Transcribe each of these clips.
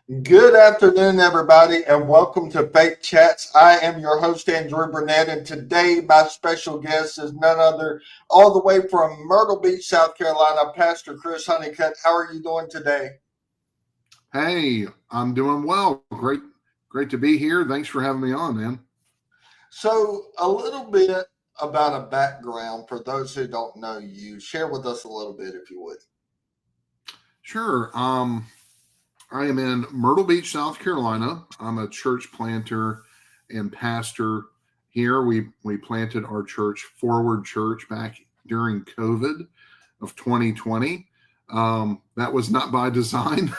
Good afternoon, everybody, and welcome to Faith Chats. I am your host, Andrew Brunet, and today my special guest is none other, all the way from Myrtle Beach, South Carolina, Pastor Chris Honeycutt. How are you doing today? Hey, I'm doing well. Great to be here. Thanks for having me on, man. So, a little bit about a background for those who don't know you. Share with us a little bit, if you would. Sure. I am in Myrtle Beach, South Carolina. I'm a church planter and pastor here. We planted our church, Forward Church, back during COVID of 2020. That was not by design,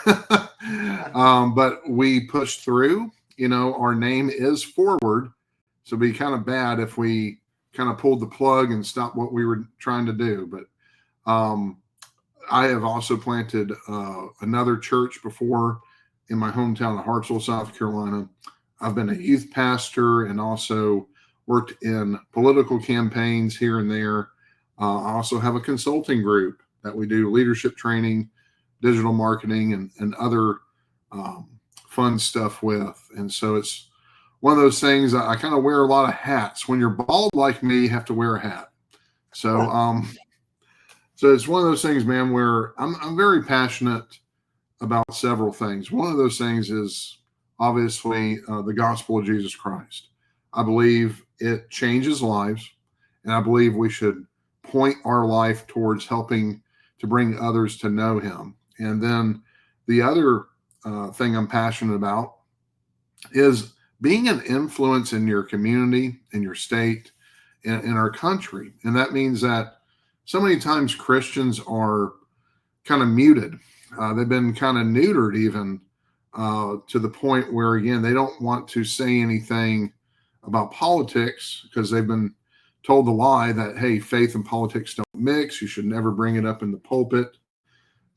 but we pushed through. Our name is Forward, so it'd be kind of bad if we kind of pulled the plug and stopped what we were trying to do. But I have also planted another church before in my hometown of Hartsville, South Carolina. I've been a youth pastor and also worked in political campaigns here and there. I also have a consulting group that we do leadership training, digital marketing, and other fun stuff with. And so it's one of those things. I kind of wear a lot of hats. When you're bald like me, you have to wear a hat. So it's one of those things, man, where I'm very passionate about several things. One of those things is obviously the gospel of Jesus Christ. I believe it changes lives, and I believe we should point our life towards helping to bring others to know him. And then the other thing I'm passionate about is being an influence in your community, in your state, in our country. And that means that so many times Christians are kind of muted. They've been kind of neutered even to the point where, again, they don't want to say anything about politics because they've been told the lie that, hey, faith and politics don't mix. You should never bring it up in the pulpit.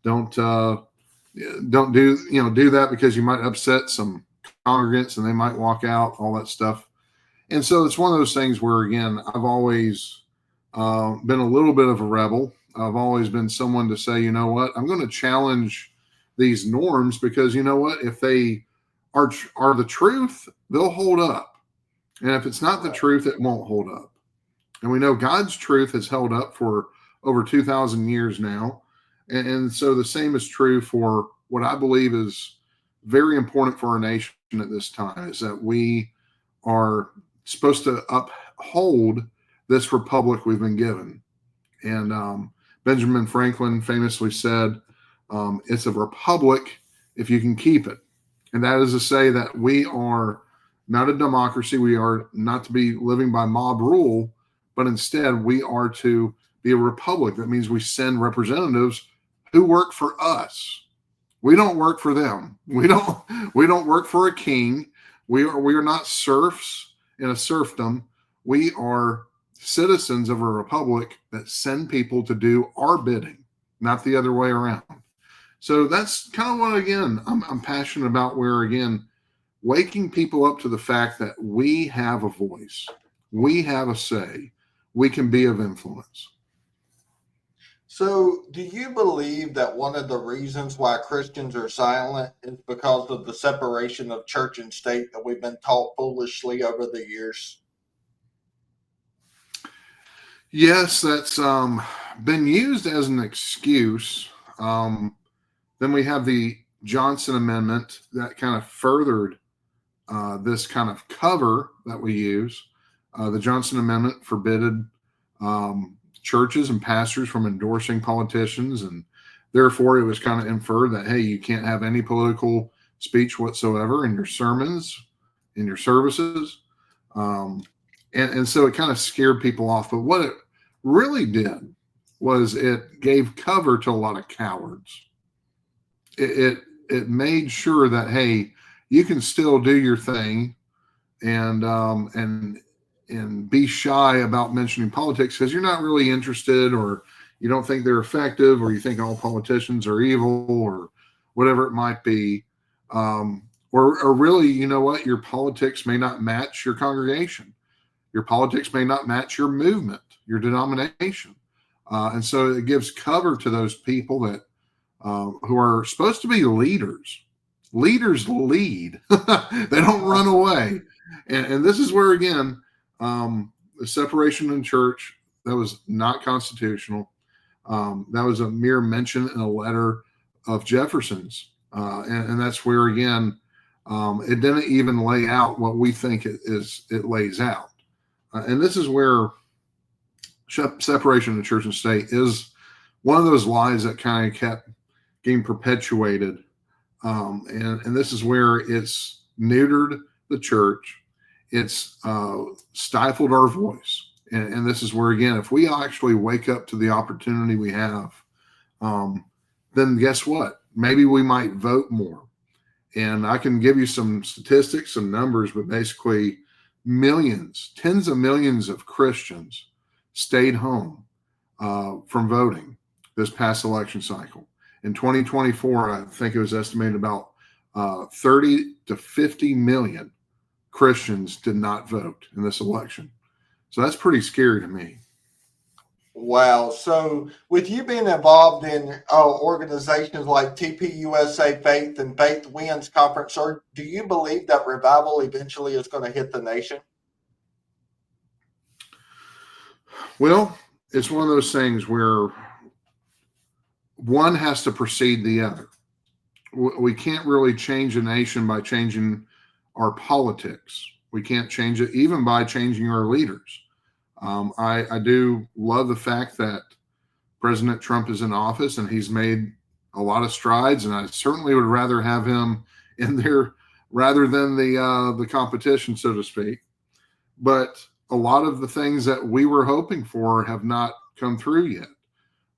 Don't do that because you might upset some congregants and they might walk out, all that stuff. And so it's one of those things where, again, I've always been a little bit of a rebel. I've always been someone to say, you know what, I'm going to challenge these norms because you know what, if they are the truth, they'll hold up. And if it's not the truth, it won't hold up. And we know God's truth has held up for over 2,000 years now. And so the same is true for what I believe is very important for our nation at this time, is that we are supposed to uphold this republic we've been given. And Benjamin Franklin famously said, it's a republic if you can keep it. And that is to say that we are not a democracy. We are not to be living by mob rule, but instead we are to be a republic. That means we send representatives who work for us. We don't work for them. We don't work for a king. We are not serfs in a serfdom. We are citizens of a republic that send people to do our bidding, not the other way around. So that's kind of what, again, I'm passionate about, where, again, waking people up to the fact that we have a voice, we have a say, we can be of influence. So, do you believe that one of the reasons why Christians are silent is because of the separation of church and state that we've been taught foolishly over the years? Yes, that's been used as an excuse. Then we have the Johnson Amendment that kind of furthered this kind of cover that we use. The Johnson Amendment forbade churches and pastors from endorsing politicians, and therefore it was kind of inferred that, hey, you can't have any political speech whatsoever in your sermons, in your services. And so it kind of scared people off. But what it really did was it gave cover to a lot of cowards. It made sure that, hey, you can still do your thing and be shy about mentioning politics because you're not really interested, or you don't think they're effective, or you think all politicians are evil, or whatever it might be. Or really, you know what, your politics may not match your congregation. Your politics may not match your movement, your denomination. And so it gives cover to those people that who are supposed to be leaders Leaders lead. They don't run away. And this is where, again, the separation in church, that was not constitutional. That was a mere mention in a letter of Jefferson's. And that's where, again, it didn't even lay out what we think it lays out. And this is where separation of church and state is one of those lies that kind of kept getting perpetuated. And this is where it's neutered the church. It's stifled our voice. And this is where, again, if we actually wake up to the opportunity we have, then guess what? Maybe we might vote more. And I can give you some statistics, some numbers, but basically millions, tens of millions of Christians stayed home from voting this past election cycle. In 2024, I think it was estimated about 30 to 50 million Christians did not vote in this election. So that's pretty scary to me. Wow. So with you being involved in organizations like TPUSA Faith and Faith Wins Conference, or do you believe that revival eventually is going to hit the nation? Well, it's one of those things where one has to precede the other. We can't really change a nation by changing our politics. We can't change it even by changing our leaders. I do love the fact that President Trump is in office and he's made a lot of strides, and I certainly would rather have him in there rather than the competition, so to speak. But a lot of the things that we were hoping for have not come through yet.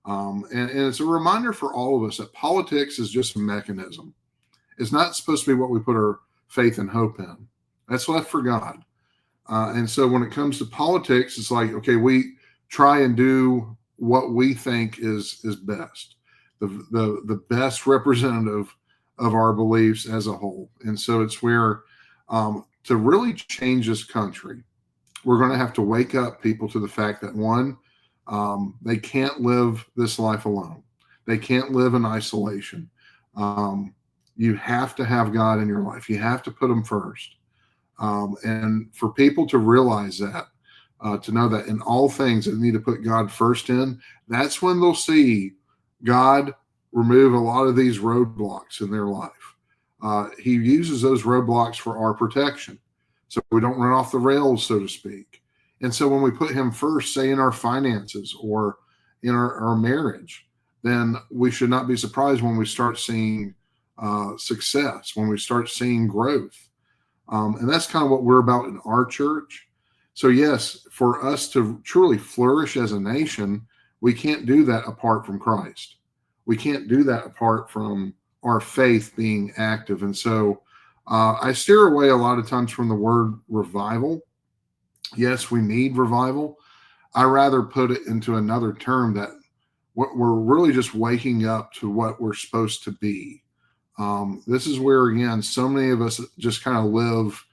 And it's a reminder for all of us that politics is just a mechanism. It's not supposed to be what we put our faith and hope in. That's left for God. And so when it comes to politics, it's like, okay, we try and do what we think is best, the best representative of our beliefs as a whole. And so it's where to really change this country, we're going to have to wake up people to the fact that, one, they can't live this life alone. They can't live in isolation. You have to have God in your life. You have to put him first. And for people to realize that, to know that in all things they need to put God first in, that's when they'll see God remove a lot of these roadblocks in their life. He uses those roadblocks for our protection, so we don't run off the rails, so to speak. And so when we put him first, say in our finances or in our marriage, then we should not be surprised when we start seeing success, when we start seeing growth. And that's kind of what we're about in our church. So yes, for us to truly flourish as a nation, we can't do that apart from Christ. We can't do that apart from our faith being active. And so I steer away a lot of times from the word revival. Yes, we need revival. I rather put it into another term that we're really just waking up to what we're supposed to be. This is where, again, so many of us just kind of live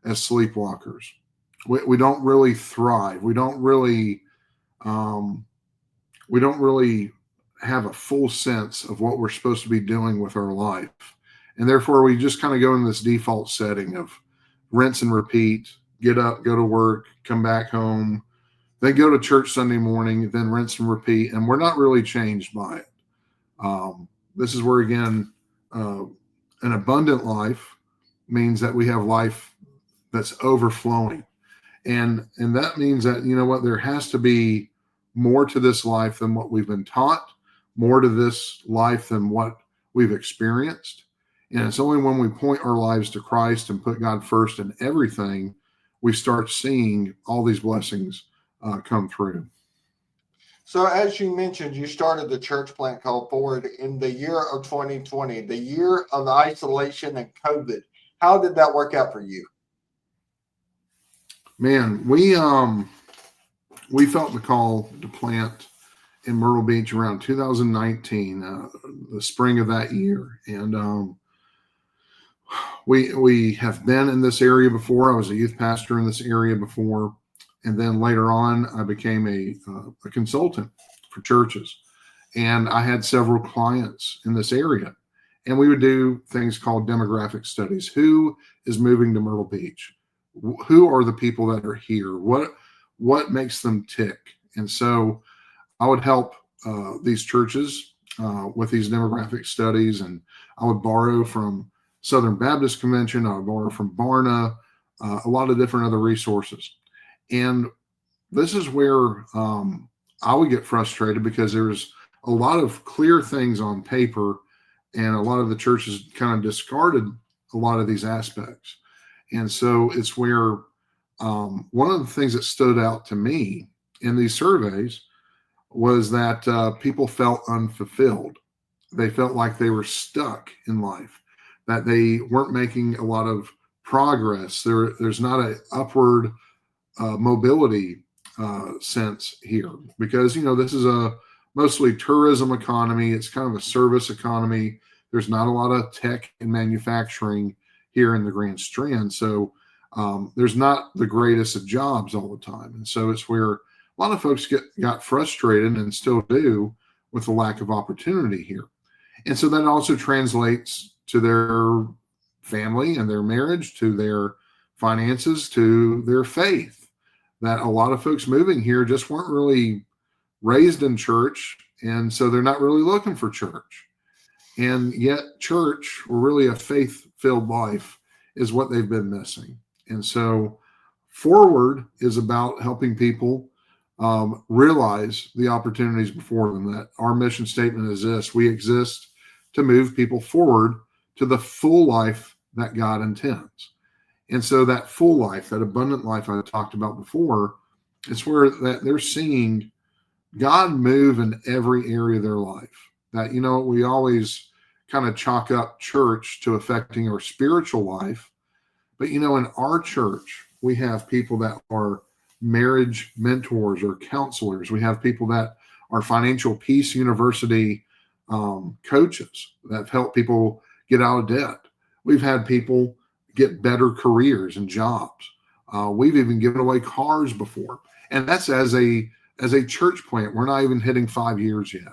as sleepwalkers. We don't really thrive. We don't really have a full sense of what we're supposed to be doing with our life. And therefore, we just kind of go in this default setting of rinse and repeat, get up, go to work, come back home, then go to church Sunday morning, then rinse and repeat. And we're not really changed by it. This is where, again, an abundant life means that we have life that's overflowing. And that means that, you know what, there has to be more to this life than what we've been taught, more to this life than what we've experienced. And it's only when we point our lives to Christ and put God first in everything, we start seeing all these blessings come through. So as you mentioned, you started the church plant called Forward in the year of 2020, the year of isolation and COVID. How did that work out for you? Man, we felt the call to plant in Myrtle Beach around 2019, the spring of that year. And we have been in this area before. I was a youth pastor in this area before. And then later on, I became a consultant for churches. And I had several clients in this area. And we would do things called demographic studies. Who is moving to Myrtle Beach? Who are the people that are here? What makes them tick? And so I would help these churches with these demographic studies, and I would borrow from Southern Baptist Convention. I would borrow from Barna, a lot of different other resources. And this is where I would get frustrated because there's a lot of clear things on paper, and a lot of the churches kind of discarded a lot of these aspects. And so it's where one of the things that stood out to me in these surveys was that people felt unfulfilled. They felt like they were stuck in life, that they weren't making a lot of progress. There's not an upward mobility sense here, because, this is a mostly tourism economy. It's kind of a service economy. There's not a lot of tech and manufacturing here in the Grand Strand. So there's not the greatest of jobs all the time. And so it's where a lot of folks got frustrated, and still do, with the lack of opportunity here. And so that also translates to their family and their marriage, to their finances, to their faith, that a lot of folks moving here just weren't really raised in church. And so they're not really looking for church. And yet church, or really a faith-filled life, is what they've been missing. And so Forward is about helping people realize the opportunities before them. That our mission statement is this: we exist to move people forward to the full life that God intends. And so that full life, that abundant life I talked about before, it's where that they're seeing God move in every area of their life. That, we always kind of chalk up church to affecting our spiritual life. But, in our church, we have people that are marriage mentors or counselors. We have people that are Financial Peace University coaches that have helped people get out of debt. We've had people get better careers and jobs. We've even given away cars before. And that's as a church plant. We're not even hitting 5 years yet.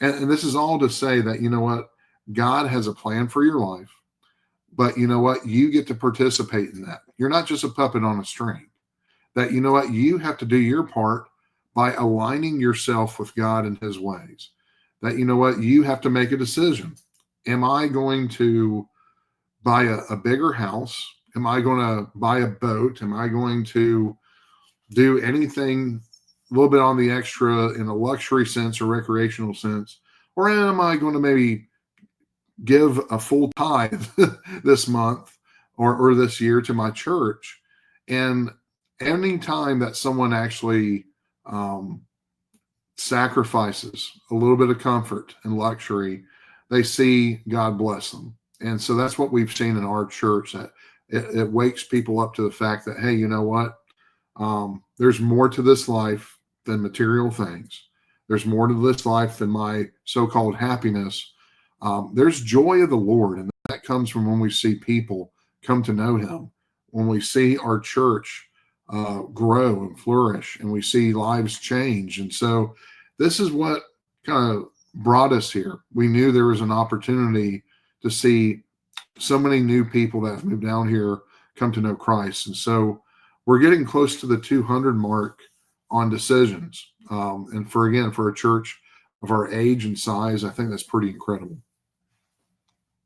And this is all to say that, God has a plan for your life. But you get to participate in that. You're not just a puppet on a string. That, you have to do your part by aligning yourself with God and his ways. That, you have to make a decision. Am I going to buy a bigger house? Am I going to buy a boat? Am I going to do anything a little bit on the extra in a luxury sense or recreational sense? Or am I going to maybe give a full tithe this month or this year to my church? And any time that someone actually sacrifices a little bit of comfort and luxury, they see God bless them. And so that's what we've seen in our church, that it wakes people up to the fact that, hey, there's more to this life than material things. There's more to this life than my so-called happiness. There's joy of the Lord, and that comes from when we see people come to know him, when we see our church grow and flourish, and we see lives change. And so this is what kind of brought us here. We knew there was an opportunity to see so many new people that have moved down here come to know Christ. And so we're getting close to the 200 mark on decisions. And for a church of our age and size, I think that's pretty incredible.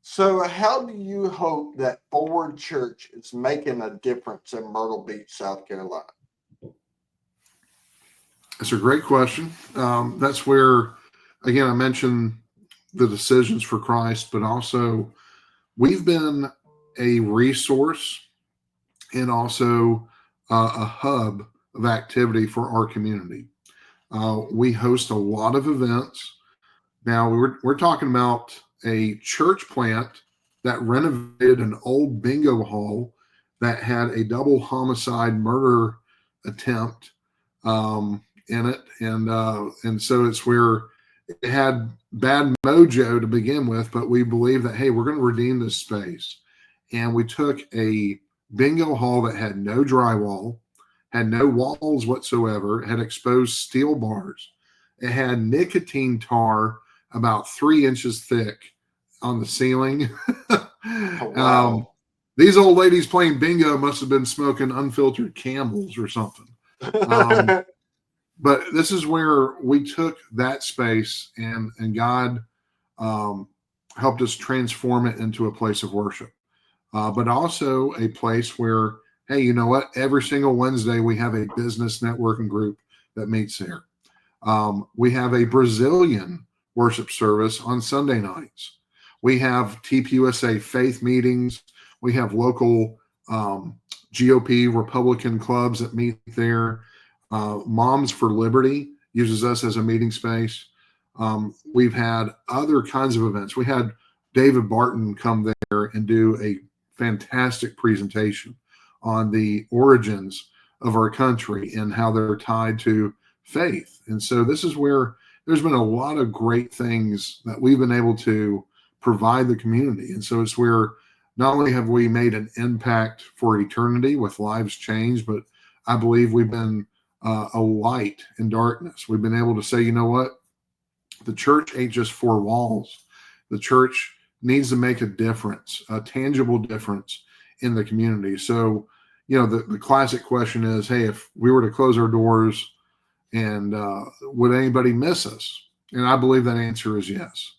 So how do you hope that Forward Church is making a difference in Myrtle Beach, South Carolina? That's a great question. That's where, again, I mentioned the decisions for Christ, but also we've been a resource and also a hub of activity for our community. We host a lot of events. Now we're talking about a church plant that renovated an old bingo hall that had a double homicide murder attempt in it, and so it's where it had bad mojo to begin with, but we believe that, hey, we're going to redeem this space. And we took a bingo hall that had no drywall, had no walls whatsoever, had exposed steel bars. It had nicotine tar about 3 inches thick on the ceiling. Oh, wow. These old ladies playing bingo must have been smoking unfiltered Camels or something. But this is where we took that space, and God helped us transform it into a place of worship, but also a place where, hey, you know what? Every single Wednesday we have a business networking group that meets there. We have a Brazilian worship service on Sunday nights. We have TPUSA faith meetings. We have local GOP Republican clubs that meet there. Moms for Liberty uses us as a meeting space. We've had other kinds of events. We had David Barton come there and do a fantastic presentation on the origins of our country and how they're tied to faith. And so this is where there's been a lot of great things that we've been able to provide the community. And so it's where not only have we made an impact for eternity with lives changed, but I believe we've been a light in darkness. We've been able to say, you know what? The church ain't just four walls. The church needs to make a difference, a tangible difference in the community. So, you know, the classic question is, hey, if we were to close our doors, and would anybody miss us? And I believe that answer is yes.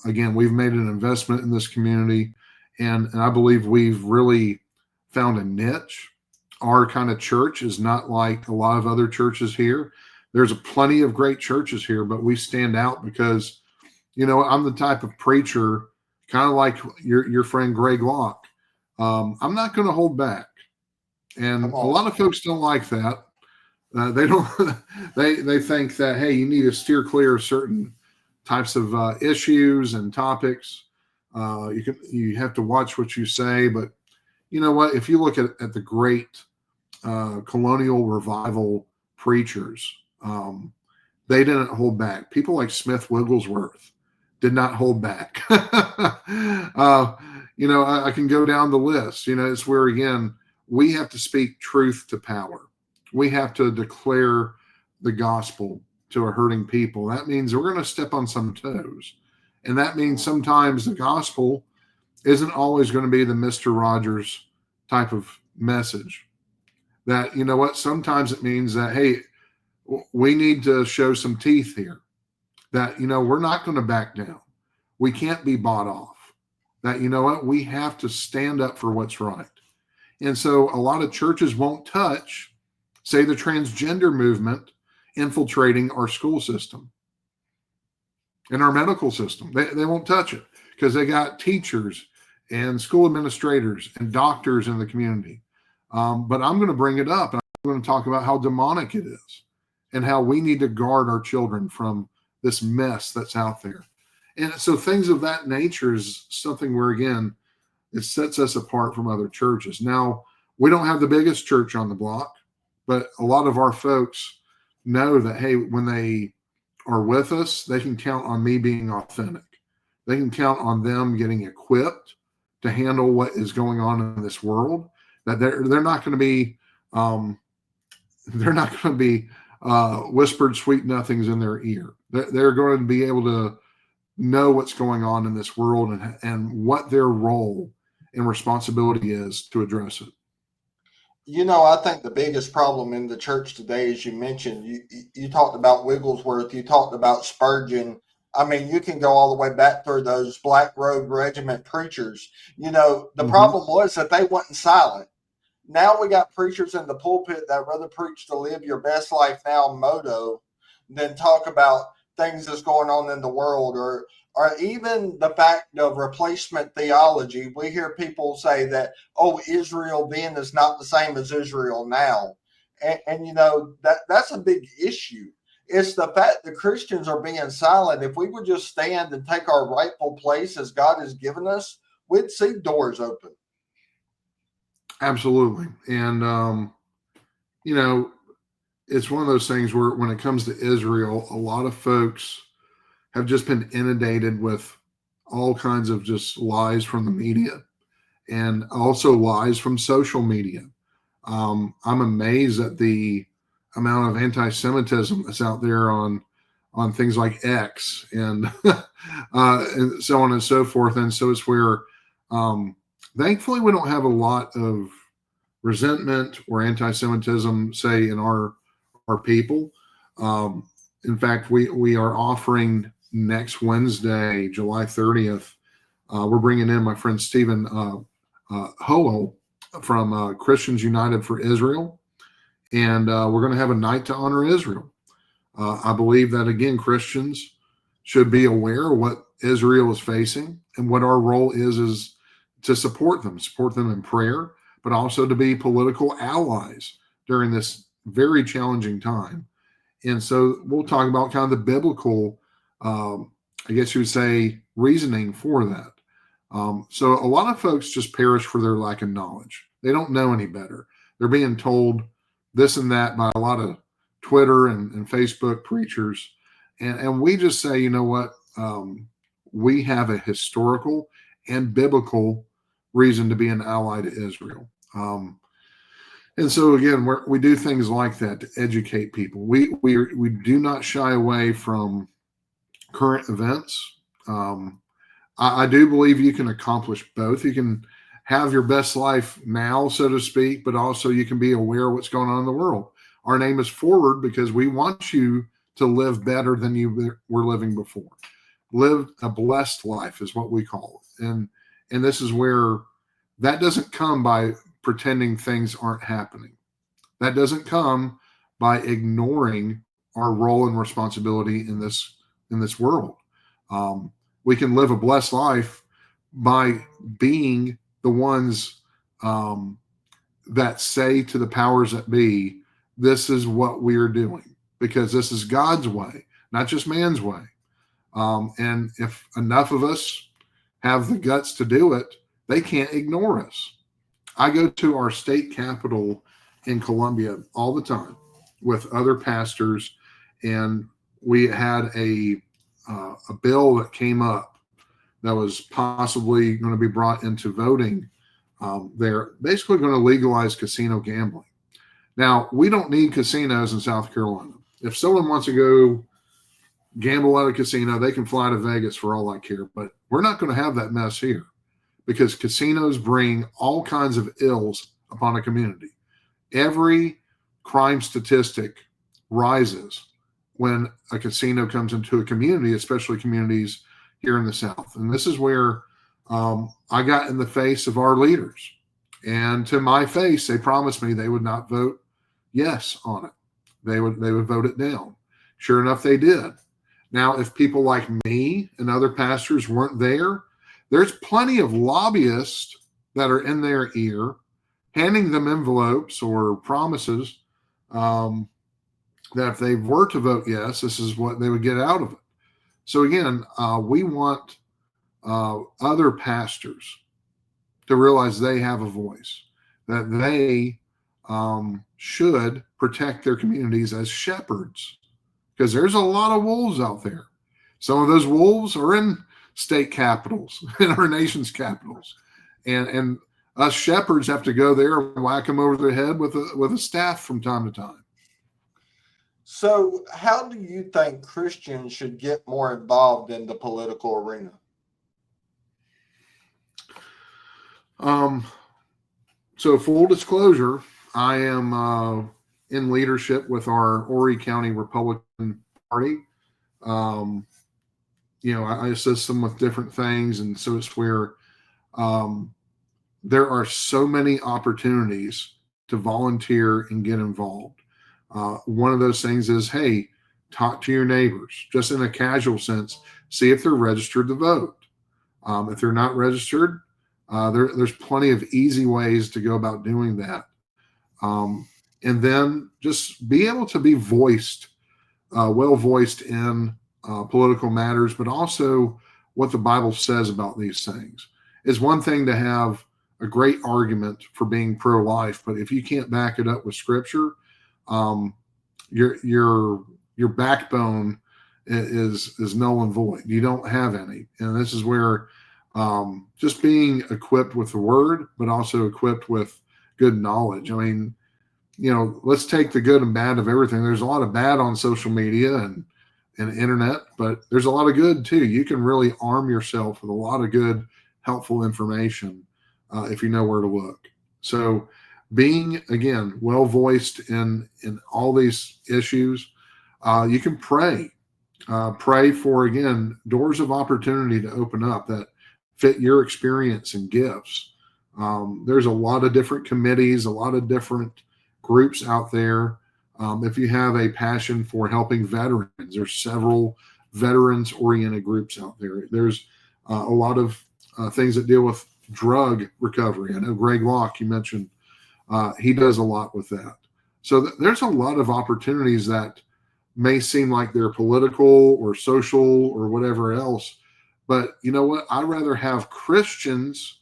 Again, we've made an investment in this community, and I believe we've really found a niche. Our kind of church is not like a lot of other churches here. There's plenty of great churches here, but we stand out because, you know, I'm the type of preacher, kind of like your friend Greg Locke. I'm not going to hold back. And a lot of folks don't like that. They don't. They think that, hey, you need to steer clear of certain types of issues and topics. You have to watch what you say. But you know what? If you look at the great colonial revival preachers, they didn't hold back. People like Smith Wigglesworth did not hold back. You know, I can go down the list. You know, it's where, again, we have to speak truth to power. We have to declare the gospel to a hurting people. That means we're going to step on some toes. And that means sometimes the gospel isn't always going to be the Mr. Rogers type of message. That, you know what, sometimes it means that, hey, we need to show some teeth here. That, you know, we're not going to back down. We can't be bought off. That, you know what, we have to stand up for what's right. And so a lot of churches won't touch, say, the transgender movement infiltrating our school system and our medical system. They won't touch it because they got teachers and school administrators and doctors in the community. But I'm going to bring it up, and I'm going to talk about how demonic it is and how we need to guard our children from this mess that's out there. And so things of that nature is something where, again, it sets us apart from other churches. Now, we don't have the biggest church on the block, but a lot of our folks know that, hey, when they are with us, they can count on me being authentic. They can count on them getting equipped to handle what is going on in this world. That they're not going to be whispered sweet nothings in their ear. They're going to be able to know what's going on in this world and what their role and responsibility is to address it. You know, I think the biggest problem in the church today, as you mentioned, you talked about Wigglesworth, you talked about Spurgeon. I mean, you can go all the way back through those Black Robe Regiment preachers. You know, the problem was that they weren't silent. Now we got preachers in the pulpit that rather preach to live your best life now motto than talk about things that's going on in the world, or even the fact of replacement theology. We hear people say that, oh, Israel then is not the same as Israel now. And you know, that's a big issue. It's the fact that Christians are being silent. If we would just stand and take our rightful place as God has given us, we'd see doors open. Absolutely. And, you know, it's one of those things where when it comes to Israel, a lot of folks have just been inundated with all kinds of just lies from the media and also lies from social media. I'm amazed at the amount of anti-Semitism that's out there on on things like X and and so on and so forth. And so it's where thankfully we don't have a lot of resentment or anti-Semitism, say, in our people. In fact, we are offering next Wednesday, July 30th. We're bringing in my friend Stephen Howell from Christians United for Israel, and we're going to have a night to honor Israel. I believe that, again, Christians should be aware of what Israel is facing and what our role is to support them in prayer, but also to be political allies during this very challenging time. And so we'll talk about kind of the biblical, I guess you would say, reasoning for that. So a lot of folks just perish for their lack of knowledge. They don't know any better. They're being told this and that by a lot of Twitter and Facebook preachers. And we just say, you know what? We have a historical and biblical reason to be an ally to Israel. And so again, we do things like that to educate people. We do not shy away from current events. I do believe you can accomplish both. You can have your best life now, so to speak, but also you can be aware of what's going on in the world. Our name is Forward because we want you to live better than you were living before. Live a blessed life is what we call it. And this is where that doesn't come by pretending things aren't happening. That doesn't come by ignoring our role and responsibility in this world. We can live a blessed life by being the ones that say to the powers that be, this is what we're doing, because this is God's way, not just man's way. And if enough of us have the guts to do it, they can't ignore us. I go to our state capitol in Columbia all the time with other pastors, and we had a bill that came up that was possibly going to be brought into voting. They're basically going to legalize casino gambling. Now, we don't need casinos in South Carolina. If someone wants to go gamble at a casino, they can fly to Vegas for all I care, but we're not going to have that mess here, because casinos bring all kinds of ills upon a community. Every crime statistic rises when a casino comes into a community, especially communities here in the South. And this is where I got in the face of our leaders. And to my face, they promised me they would not vote yes on it. They would vote it down. Sure enough, they did. Now, if people like me and other pastors weren't there, there's plenty of lobbyists that are in their ear, handing them envelopes or promises that if they were to vote yes, this is what they would get out of it. So again, we want other pastors to realize they have a voice, that they should protect their communities as shepherds, because there's a lot of wolves out there. Some of those wolves are in state capitals, in our nation's capitals, and us shepherds have to go there and whack them over the head with a staff from time to time. So how do you think Christians should get more involved in the political arena? So full disclosure, I am in leadership with our Horry County Republican Party. I assist them with different things. And so it's where there are so many opportunities to volunteer and get involved. One of those things is, hey, talk to your neighbors, just in a casual sense, see if they're registered to vote. If they're not registered, there's plenty of easy ways to go about doing that. And then just be able to be well voiced in political matters, but also what the Bible says about these things. It's one thing to have a great argument for being pro-life, but if you can't back it up with scripture, your backbone is null and void. You don't have any. And this is where just being equipped with the word, but also equipped with good knowledge. I mean, let's take the good and bad of everything. There's a lot of bad on social media, and and internet, but there's a lot of good too. You can really arm yourself with a lot of good, helpful information if you know where to look. So being, again, well voiced in all these issues, you can pray. Pray for, again, doors of opportunity to open up that fit your experience and gifts. There's a lot of different committees, a lot of different groups out there. If you have a passion for helping veterans, there's several veterans-oriented groups out there. There's a lot of things that deal with drug recovery. I know Greg Locke, you mentioned, he does a lot with that. So there's a lot of opportunities that may seem like they're political or social or whatever else. But you know what? I'd rather have Christians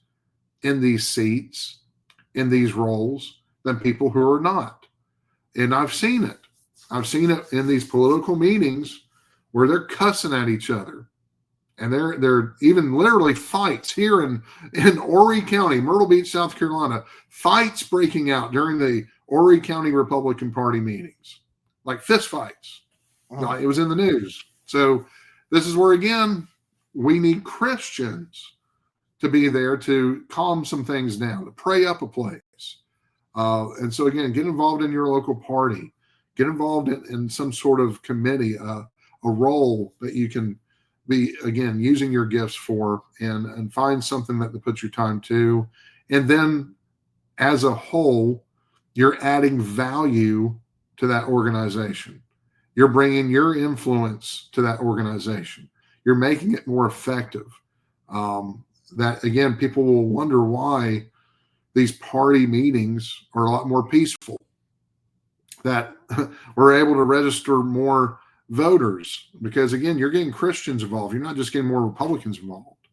in these seats, in these roles, than people who are not. And I've seen it. I've seen it in these political meetings where they're cussing at each other. And they're even literally fights here in Horry County, Myrtle Beach, South Carolina, fights breaking out during the Horry County Republican Party meetings, like fist fights. It was in the news. So this is where, again, we need Christians to be there to calm some things down, to pray up a place. And so, again, get involved in your local party. Get involved in some sort of committee, a role that you can be, again, using your gifts for, and find something that to put your time to. And then, as a whole, you're adding value to that organization. You're bringing your influence to that organization. You're making it more effective. That, again, people will wonder why these party meetings are a lot more peaceful, that we're able to register more voters because, again, you're getting Christians involved. You're not just getting more Republicans involved.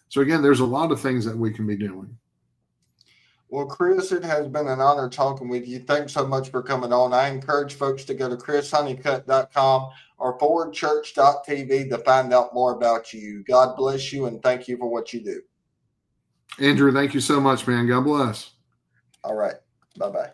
So, again, there's a lot of things that we can be doing. Well, Chris, it has been an honor talking with you. Thanks so much for coming on. I encourage folks to go to chrishoneycutt.com or forwardchurch.tv to find out more about you. God bless you, and thank you for what you do. Andrew, thank you so much, man. God bless. All right. Bye-bye.